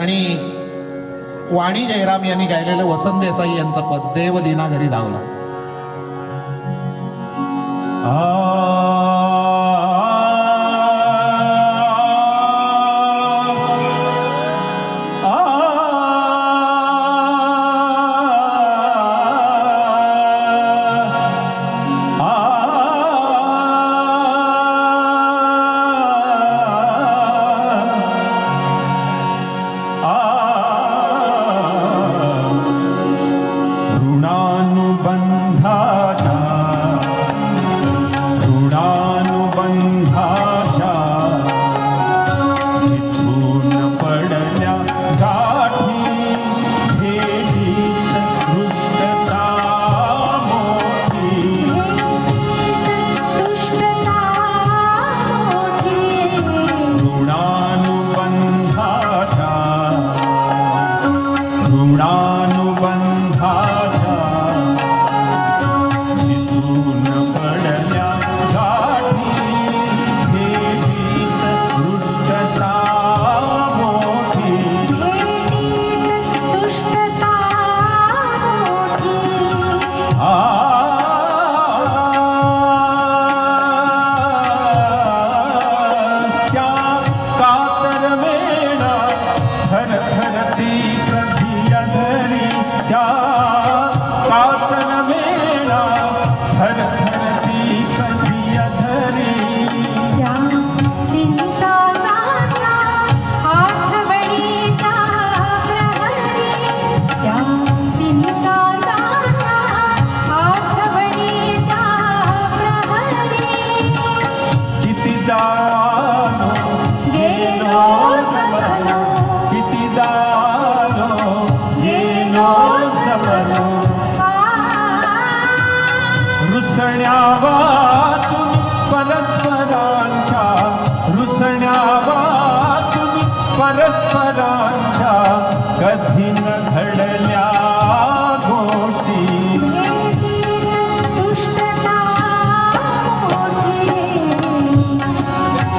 आणि वाणी जयराम यांनी गायलेलं वसंत देसाई यांचं पद देव दिना घरी धावला. परस्परांच्या कधी न घडल्या गोष्टी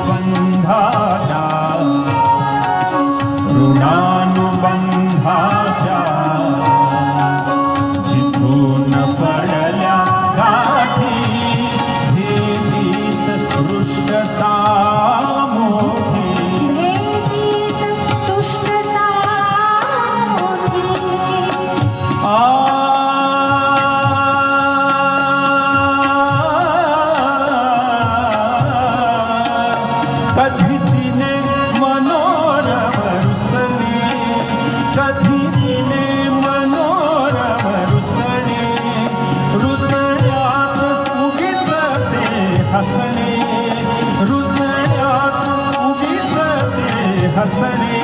बंधाच्या ऋणानुबंधाच्या जिथून पडल्या गाठी भेदीत दृष्टता कधी तिने मनोरम रुसणे, कधी तिने मनोरम रुसणे, रुसण्यात उगीच ते हसणे, रुसण्यात उगीच ते हसणे.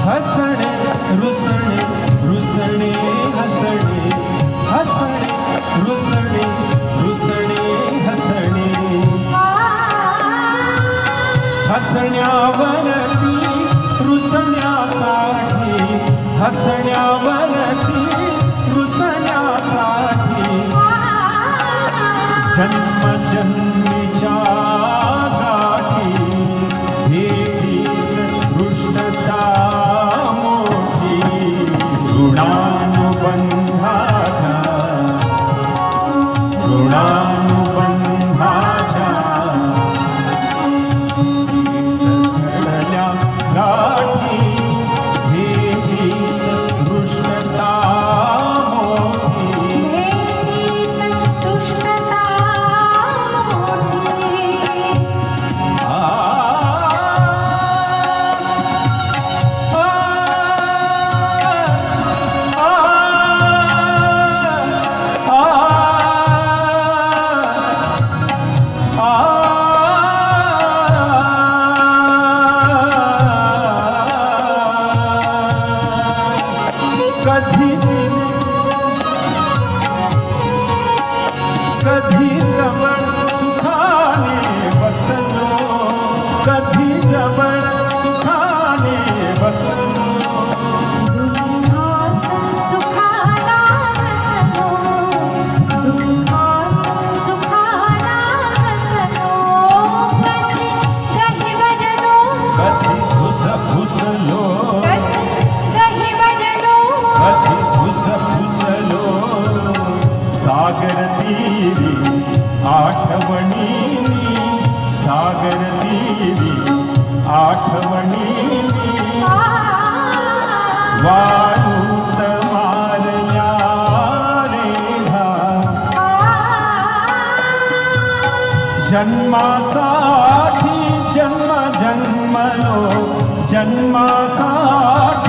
हसणे रुसणे रुसणे हसणे, हसणे रुसणे रुसणे हसणे. हसण्यावरती रुसण्यासाठी, हसण्यावरती रुसण्यासाठी जन्मजन्मीच्या गाठी भेदीत दृष्टता मोठी. ऋणानुबंधाच्या ऋणानुबंधाच्या घडल्या गाठी भेदीत दृष्टता मोठी. सागर तीरी आठवणी वाळूत मारल्या रेघा जन्मासाठी जन्मलो जन्मासाठी